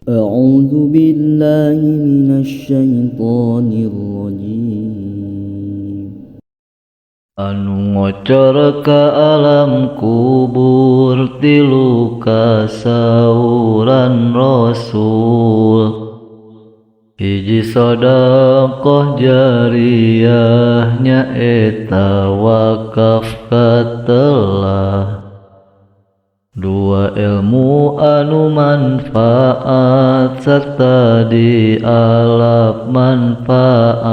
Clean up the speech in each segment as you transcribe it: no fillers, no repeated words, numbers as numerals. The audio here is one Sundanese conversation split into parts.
أعوذ بالله من الشيطان الرجيم. Anu ngocor ka alam kubur tilu kasauran Rasul. Hiji sedekah jariyah nyaeta wakaf katelah. Dua ilmu anu manfaat serta dialap manfaat.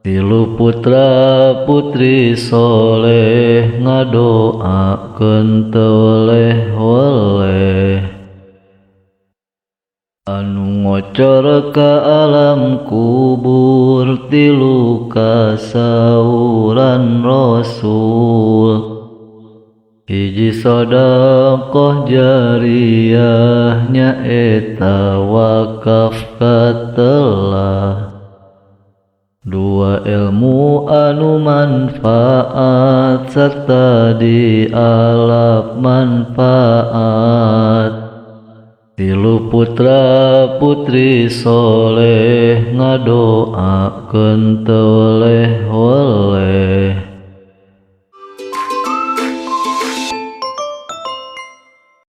Tilu putra putri soleh ngadoakeun teu oleh. Anu ngocor ka alam kubur tilu kasauran Rasul. Hiji sedekah jariyah nyaeta wakaf katelah. Dua ilmu anu manfaat serta dialap manfaat. Tilu putra putri soleh ngadoakeun teu oleh.